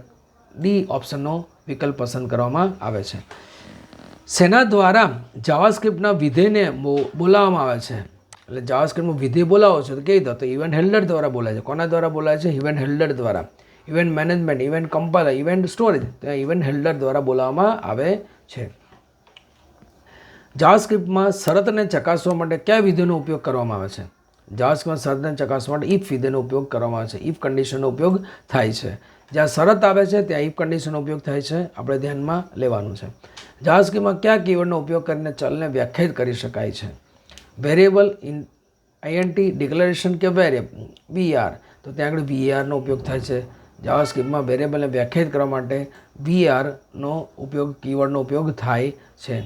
D ઓપ્શનનો વિકલ્પ પસંદ કરવામાં આવે છે. શેના દ્વારા જાવાસ્ક્રિપ્ટના વિધેયને બોલાવવામાં આવે છે? એટલે જાવાસ્ક્રિપ્ટનું વિધેય બોલાવો છે તો કઈ દો? તો ઇવેન્ટ હેલ્ડર દ્વારા બોલાય છે. કોના દ્વારા બોલાય છે? ઇવેન્ટ હેલ્ડર દ્વારા. Event management, event compiler, event storage, તો ઇવેન્ટ હેલ્ડર દ્વારા બોલાવવામાં આવે છે. જાવાસ્ક્રિપ્ટમાં શરતને ચકાસવા માટે કયા વિધેયનો ઉપયોગ કરવામાં આવે છે? જાવાસ્ક્રિપ્ટમાં શરતને ચકાસવા માટે ઇફ વિધેયનો ઉપયોગ કરવામાં આવે છે. ઇફ કન્ડિશનનો ઉપયોગ થાય છે. જ્યાં શરત આવે છે ત્યાં ઇફ કન્ડિશનનો ઉપયોગ થાય છે, આપણે ધ્યાનમાં લેવાનું છે. જાવાસ્ક્રિપ્ટમાં કયા કીવર્ડનો ઉપયોગ કરીને ચલને વ્યાખ્યાયિત કરી શકાય છે? વેરિયેબલ, આઈએનટી, ડિક્લેરેશન કે VAR? તો ત્યાં આગળ VARનો ઉપયોગ થાય છે. જાવાસ્ક્રિપ્ટમાં વેરિયેબલને વ્યાખ્યાયિત કરવા માટે VARનો ઉપયોગ, કીવર્ડનો ઉપયોગ થાય છે.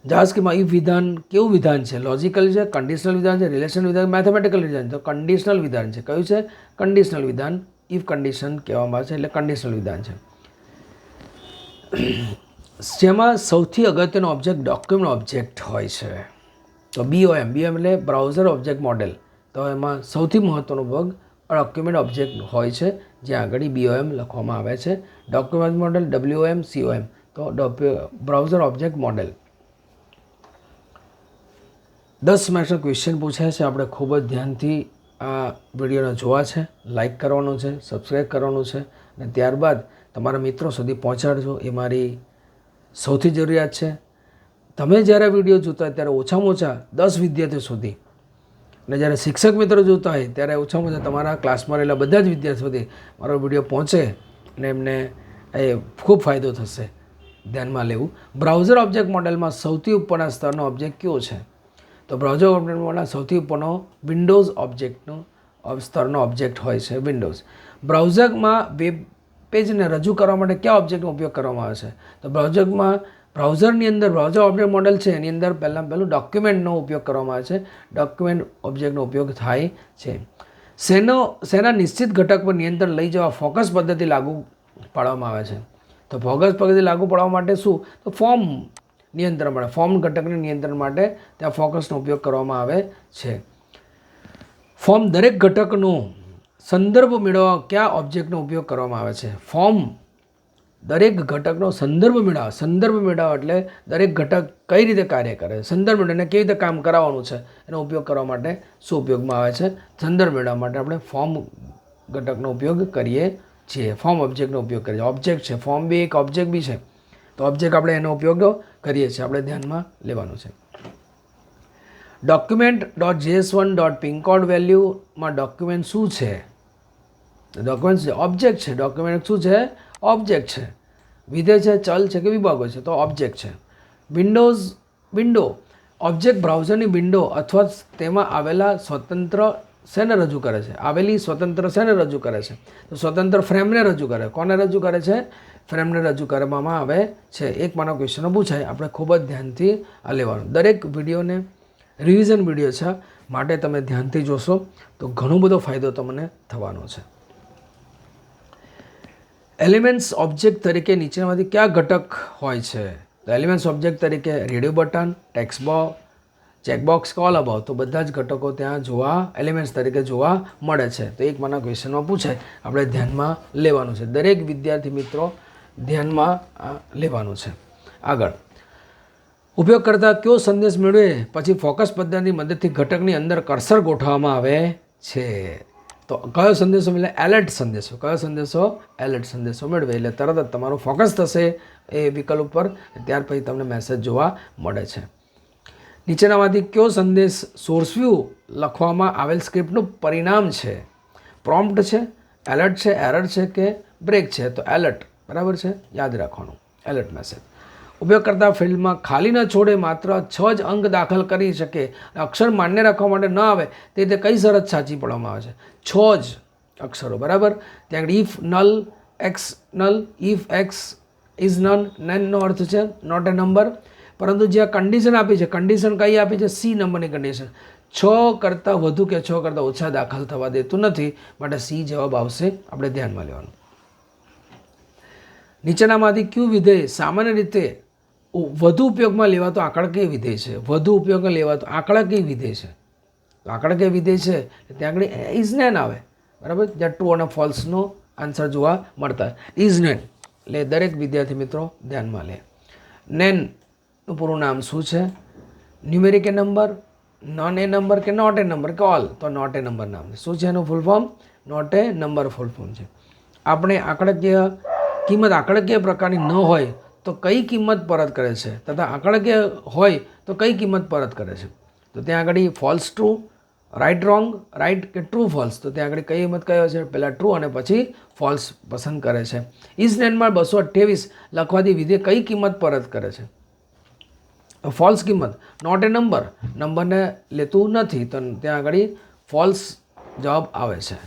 જાવાસ્ક્રિપ્ટમાં ઇફ વિધાન કેવું વિધાન છે? લોજિકલ છે, કન્ડિશનલ વિધાન છે, રિલેશન વિધાન, મેથેમેટિકલ વિધાન? તો કન્ડિશનલ વિધાન છે. કયું છે? કન્ડિશનલ વિધાન. ઇફ કન્ડિશન કહેવામાં આવે છે એટલે કન્ડિશનલ વિધાન છે. જેમાં સૌથી અગત્યનો ઓબ્જેક્ટ ડોક્યુમેન્ટ ઓબ્જેક્ટ હોય છે. તો BOM એટલે બ્રાઉઝર ઓબ્જેક્ટ મોડેલ. તો એમાં સૌથી મહત્ત્વનો ભાગ ડોક્યુમેન્ટ ઓબ્જેક્ટ હોય છે, જ્યાં આગળ BOM લખવામાં આવે છે. Document model WOM COM. તો બ્રાઉઝર ઓબ્જેક્ટ મોડેલ. 10 માર્ક્સનો ક્વેશ્ચન પૂછાય છે. આપણે ખૂબ જ ધ્યાનથી આ વિડીયોને જોવા છે, લાઇક કરવાનું છે, સબસ્ક્રાઈબ કરવાનું છે અને ત્યારબાદ તમારા મિત્રો સુધી પહોંચાડજો. એ મારી સૌથી જરૂરિયાત છે. તમે જ્યારે વિડીયો જોતા હોય ત્યારે ઓછામાં ઓછા 10 વિદ્યાર્થીઓ સુધી, અને જ્યારે શિક્ષક મિત્રો જોતા હોય ત્યારે ઓછામાં ઓછા તમારા ક્લાસમાં રહેલા બધા જ વિદ્યાર્થીઓ સુધી મારો વિડીયો પહોંચે અને એમને એ ખૂબ ફાયદો થશે. ધ્યાનમાં લેવું. બ્રાઉઝર ઓબ્જેક્ટ મોડેલમાં સૌથી ઉપરના સ્તરનો ઓબ્જેક્ટ કયો છે? તો બ્રાઉઝર ઓબ્જેક્ટ મોડેલમાં સૌથી ઉપરનો વિન્ડોઝ ઓબ્જેક્ટનો સ્તરનો ઓબ્જેક્ટ હોય છે, વિન્ડોઝ. બ્રાઉઝરમાં વેબ પેજને રજૂ કરવા માટે કયા ઓબ્જેક્ટનો ઉપયોગ કરવામાં આવે છે? તો બ્રાઉઝરની અંદર બ્રાઉઝર ઓબ્જેક્ટ મોડેલ છે એની અંદર પહેલું ડોક્યુમેન્ટનો ઉપયોગ કરવામાં આવે છે. ડોક્યુમેન્ટ ઓબ્જેક્ટનો ઉપયોગ થાય છે. શેના નિશ્ચિત ઘટક પર નિયંત્રણ લઈ જવા ફોકસ પદ્ધતિ લાગુ પાડવામાં આવે છે? તો ફોકસ પદ્ધતિ લાગુ પાડવા માટે શું? તો ફોર્મ નિયંત્રણ માટે, ફોર્મ ઘટકને નિયંત્રણ માટે ત્યાં ફોકસનો ઉપયોગ કરવામાં આવે છે. ફોર્મ દરેક ઘટકનો સંદર્ભ મેળવવા કયા ઓબ્જેક્ટનો ઉપયોગ કરવામાં આવે છે? ફોર્મ દરેક ઘટકનો સંદર્ભ મેળવવા એટલે દરેક ઘટક કઈ રીતે કાર્ય કરે છે, સંદર્ભ મેળવીને કેવી રીતે કામ કરાવવાનું છે એનો ઉપયોગ કરવા માટે શું ઉપયોગમાં આવે છે? સંદર્ભ મેળવવા માટે આપણે ફોર્મ ઘટકનો ઉપયોગ કરીએ છીએ, ફોર્મ ઓબ્જેક્ટનો ઉપયોગ કરીએ છીએ. ઓબ્જેક્ટ છે, ફોર્મ બી એક ઓબ્જેક્ટ બી છે. તો ઓબ્જેક્ટ આપણે એનો ઉપયોગ કરીએ છીએ, આપણે ધ્યાનમાં લેવાનું છે. document.js1.pincode વેલ્યુમાં ડોક્યુમેન્ટ શું છે? ડોક્યુમેન્ટ છે, ઓબ્જેક્ટ છે. ડોક્યુમેન્ટ શું છે? ઓબ્જેક્ટ છે. વિધેય છે, ચલ છે કે વિભાગો છે? તો ઓબ્જેક્ટ છે. વિન્ડો ઓબ્જેક્ટ બ્રાઉઝરની વિન્ડો અથવા તેમાં આવેલા સ્વતંત્ર શેને રજૂ કરે છે? આવેલી સ્વતંત્ર શેને રજૂ કરે છે? તો સ્વતંત્ર ફ્રેમને રજૂ કરે. કોને રજૂ કરે છે? ફ્રેમને રજૂ કરવામાં આવે છે. એક માનો ક્વેશ્ચનો પૂછાય, આપણે ખૂબ જ ધ્યાનથી આ લેવાનું. દરેક વિડીયોને રિવિઝન વિડીયો છે માટે તમે ધ્યાનથી જોશો તો ઘણો બધો ફાયદો તમને થવાનો છે. એલિમેન્ટ્સ ઓબ્જેક્ટ તરીકે નીચેનામાંથી કયા ઘટક હોય છે? તો એલિમેન્ટ્સ ઓબ્જેક્ટ તરીકે radio button, text box, checkbox, call about. તો બધા જ ઘટકો ત્યાં એલિમેન્ટ્સ તરીકે જોવા મળે છે. તો એક માના ક્વેશ્ચનમાં પૂછાય, આપણે ધ્યાનમાં લેવાનું છે. દરેક વિદ્યાર્થી મિત્રો ધ્યાનમાં લેવાનું છે. આગળ, ઉપયોગ કરતા કયો સંદેશ મેળવે પછી ફોકસ પદ્ધતિની મદદથી ઘટકની અંદર કર્સર ગોઠવવામાં આવે છે? તો કયો સંદેશો મળે? એલર્ટ સંદેશો. કયો સંદેશો? એલર્ટ સંદેશો મેળવે એટલે તરત જ તમારું ફોકસ થશે એ વિકલ્પ ઉપર, ત્યાર પછી તમને મેસેજ જોવા મળે છે. નીચેનામાંથી કયો સંદેશ સોર્સ વ્યૂ લખવામાં આવેલ સ્ક્રિપ્ટનું પરિણામ છે? પ્રોમ્પ્ટ છે, એલર્ટ છે, એરર છે કે બ્રેક છે? તો એલર્ટ. બરાબર છે, યાદ રાખવાનું, એલર્ટ મેસેજ. ઉપયોગકર્તા ફિલ્ડમાં ખાલી ન છોડે માત્ર 6 જ અંક દાખલ કરી શકે, અક્ષર માન્ય રાખવા માટે ન આવે તે રીતે કઈ શરત સાચી પડવામાં આવે છે? 6 જ અક્ષરો. બરાબર. ત્યાં if null, X null, if X is NaN, નેનનો અર્થ છે નોટ એ નંબર. પરંતુ જે કન્ડિશન આપી છે, કન્ડિશન કઈ આપી છે? સી નંબરની કન્ડિશન. 6 કરતાં વધુ કે 6 કરતાં ઓછા દાખલ થવા દેતું નથી, માટે સી જવાબ આવશે. આપણે ધ્યાનમાં લેવાનું. નીચેનામાંથી કયું વિધેય સામાન્ય રીતે વધુ ઉપયોગમાં લેવાતો આંકડાકીય વિધેય છે? વધુ ઉપયોગમાં લેવાતો આંકડાકીય વિધેય છે. તો આંકડાકીય વિધેય છે ત્યાં આગળ ઇઝ નેન આવે. બરાબર, જ્યાં ટ્રુ અને ફોલ્સનો આન્સર જોવા મળતા. ઇઝ નેન એટલે દરેક વિદ્યાર્થી મિત્રો ધ્યાનમાં લે. નેનનું પૂરું નામ શું છે? Numeric a number, non a number કે નોટ એ નંબર કે ઓલ? તો નોટ એ નંબર નામ છે. શું છે એનું full form? Not a number full form છે. આપણે આંકડાકીય કિંમત આંકડાકીય પ્રકારની ન હોય તો કઈ કિંમત પરત કરે છે, તથા આંકડાકીય હોય તો કઈ કિંમત પરત કરે છે? તો ત્યાં આગળ false true, right wrong, right કે ટ્રુ ફોલ્સ, તો ત્યાં આગળ કઈ કિંમત કયો છે, પહેલાં ટ્રુ અને પછી ફોલ્સ પસંદ કરે છે. ઇઝ નેમમાં 228 લખવાથી વિધેય કઈ કિંમત પરત કરે છે? ફોલ્સ કિંમત. નોટ એ નંબર, નંબરને લેતું નથી, તો ત્યાં આગળ ફોલ્સ જવાબ આવે છે.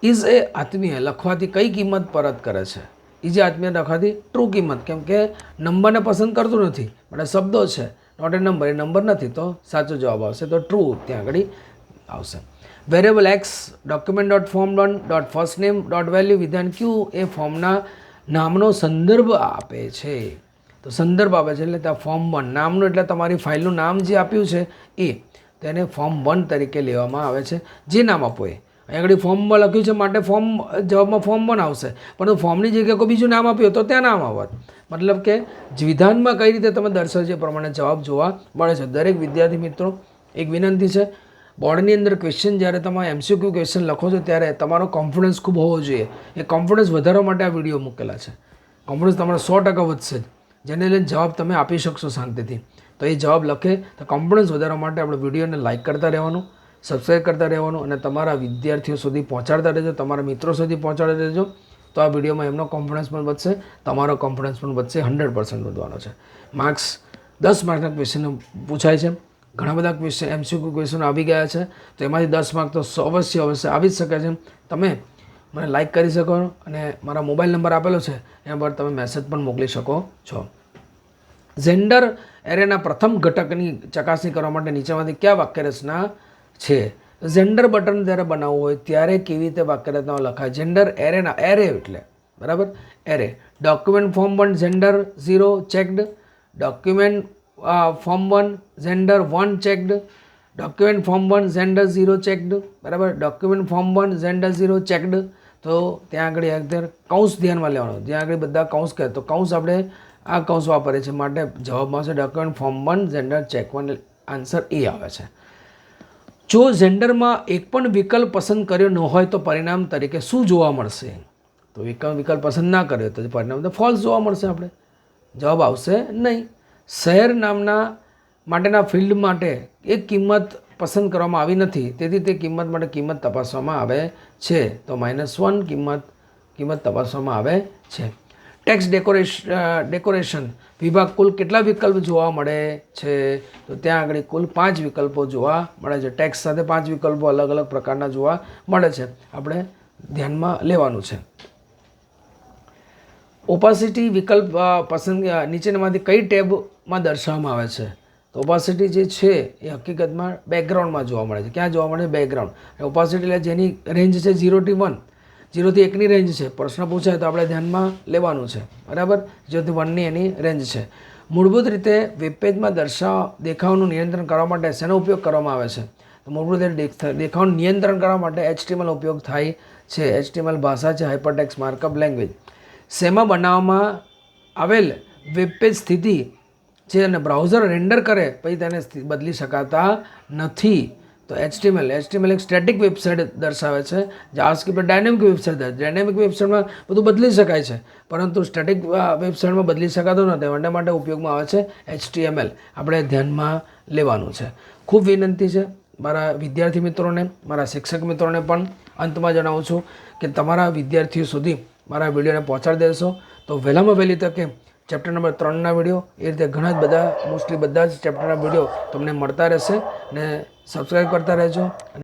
ઇઝ એ આત્મીય લખવાથી કઈ કિંમત પરત કરે છે? ઇઝ એ આત્મીય લખવાથી ટ્રુ કિંમત, કેમ કે નંબરને પસંદ કરતું નથી, એટલે શબ્દો છે. Not a number, a number નથી, તો સાચો જવાબ આવશે, તો ટ્રુ ત્યાં આગળ આવશે. Variable x document dot form dot first name dot value વિધાન ક્યુ એ ફોર્મના નામનો સંદર્ભ આપે છે. તો સંદર્ભ આપે છે એટલે ત્યાં ફોર્મ 1 નામનું, એટલે તમારી ફાઇલનું નામ જે આપ્યું છે એ તેને ફોર્મ 1 તરીકે લેવામાં આવે છે. જે નામ આપો એ અહીં આગળ ફોર્મમાં લખ્યું છે માટે ફોર્મ જવાબમાં ફોર્મ 1 આવશે, પરંતુ ફોર્મની જગ્યાએ કોઈ બીજું નામ આપ્યું તો ત્યાં નામ આવત. મતલબ કે વિધાનમાં કઈ રીતે તમે દર્શાવો છે એ પ્રમાણે જવાબ જોવા મળે છે. દરેક વિદ્યાર્થી મિત્રો એક વિનંતી છે, બોર્ડની અંદર ક્વેશ્ચન જ્યારે તમે MCQ ક્વેશ્ચન લખો છો ત્યારે તમારો કોન્ફિડન્સ ખૂબ હોવો જોઈએ. એ કોન્ફિડન્સ વધારવા માટે આ વિડીયો મૂકેલા છે. કોન્ફિડન્સ તમારો 100% વધશે જ, જેને લઈને જવાબ તમે આપી શકશો શાંતિથી. તો એ જવાબ લખે તો કોન્ફિડન્સ વધારવા માટે આપણે વિડીયોને લાઇક કરતા રહેવાનું, સબસ્ક્રાઈબ કરતા રહેવાનું અને તમારા વિદ્યાર્થીઓ સુધી પહોંચાડતા રહેજો, તમારા મિત્રો સુધી પહોંચાડતા રહેજો. તો આ વિડીયોમાં એમનો કોન્ફિડન્સ પણ વધશે, તમારો કોન્ફિડન્સ પણ વધશે, 100% વધવાનો છે. માર્ક્સ 10 માર્કના ક્વેશ્ચન પૂછાય છે. ઘણા બધા ક્વેશ્ચન MCQ ક્વેશ્ચન આવી ગયા છે, તો એમાંથી 10 માર્ક તો અવશ્ય આવી જ શકે છે. તમે મને લાઇક કરી શકો અને મારા મોબાઈલ નંબર આપેલો છે એના પર તમે મેસેજ પણ મોકલી શકો છો. જેન્ડર એરેના પ્રથમ ઘટકની ચકાસણી કરવા માટે નીચેમાંથી કયા વાક્યરચના છે? જેન્ડર બટન જ્યારે બનાવવું હોય ત્યારે કેવી રીતે વાક્યરચનાઓ લખાય? જેન્ડર એરેના, એરે એટલે બરાબર, array. Document form 1 gender 0 checked, document form 1 gender 1 checked, document form 1 gender 0 checked, બરાબર. ડોક્યુમેન્ટ ફોર્મ 1 જેન્ડર 0 ચેકડ, તો ત્યાં આગળ અત્યારે કૌંસ ધ્યાનમાં લેવાનો, જ્યાં આગળ બધા કૌંસ કહે તો કૌંસ આપણે આ કૌંસ વાપરે છે માટે જવાબમાં આવશે document form 1 gender check 1, answer A આવે છે. જો જેન્ડરમાં એક પણ વિકલ્પ પસંદ કર્યો ન હોય તો પરિણામ તરીકે શું જોવા મળશે? તો વિકલ્પ પસંદ ના કર્યો તો પરિણામ તો ફોલ્સ જોવા મળશે. આપણે જવાબ આવશે નહીં. શહેર નામના માટેના ફિલ્ડ માટે એક કિંમત પસંદ કરવામાં આવી નથી, તેથી તે કિંમત માટે કિંમત તપાસવામાં આવે છે. તો -1 કિંમત તપાસવામાં આવે છે. ટેક્સ ડેકોરેશન વિભાગ કુલ કેટલા વિકલ્પ જોવા મળે છે? તો ત્યાં આગળ કુલ 5 વિકલ્પો જોવા મળે છે. ટેક્સ સાથે 5 વિકલ્પો અલગ અલગ પ્રકારના જોવા મળે છે, આપણે ધ્યાનમાં લેવાનું છે. ઓપાસિટી વિકલ્પ પસંદ નીચેનામાંથી કઈ ટેબમાં દર્શાવવામાં આવે છે? તો ઓપાસિટી જે છે એ હકીકતમાં બેકગ્રાઉન્ડમાં જોવા મળે છે. ક્યાં જોવા મળે? બેકગ્રાઉન્ડ. ઓપાસિટી એટલે જેની રેન્જ છે 0 થી 1, 0 થી 1ની રેન્જ છે. પ્રશ્ન પૂછાય તો આપણે ધ્યાનમાં લેવાનું છે, બરાબર. 0 થી 1ની એની રેન્જ છે. મૂળભૂત રીતે વેબપેજમાં દેખાવનું નિયંત્રણ કરવા માટે શેનો ઉપયોગ કરવામાં આવે છે? તો મૂળભૂત રીતે દેખાવનું નિયંત્રણ કરવા માટે HTML ઉપયોગ થાય છે. HTML ભાષા છે હાઇપરટેક્સ્ટ માર્કઅપ લેંગ્વેજ. શેમાં બનાવવામાં આવેલ વેબપેજ સ્થિતિ છે અને બ્રાઉઝર રેન્ડર કરે પછી તેને બદલી શકાતા નથી? તો HTML એક સ્ટેટિક વેબસાઇટ દર્શાવે છે. જાવાસ્ક્રિપ્ટ ડાયનેમિક વેબસાઇટ, ડાયનેમિક વેબસાઇટમાં બધું બદલી શકાય છે, પરંતુ સ્ટેટિક વેબસાઇટમાં બદલી શકાતું નથી. એના માટે ઉપયોગમાં આવે છે HTML. આપણે ધ્યાનમાં લેવાનું છે. ખૂબ વિનંતી છે મારા વિદ્યાર્થી મિત્રોને, મારા શિક્ષક મિત્રોને પણ અંતમાં જણાવું છું કે તમારા વિદ્યાર્થીઓ સુધી મારા વિડીયોને પહોંચાડી દેશો તો વહેલામાં વહેલી તકે ચેપ્ટર નંબર 3ના વિડીયો, એ રીતે ઘણા જ બધા મોસ્ટલી બધા જ ચેપ્ટરના વિડીયો તમને મળતા રહેશે. અને સબસ્ક્રાઈબ કરતા રહેજો અને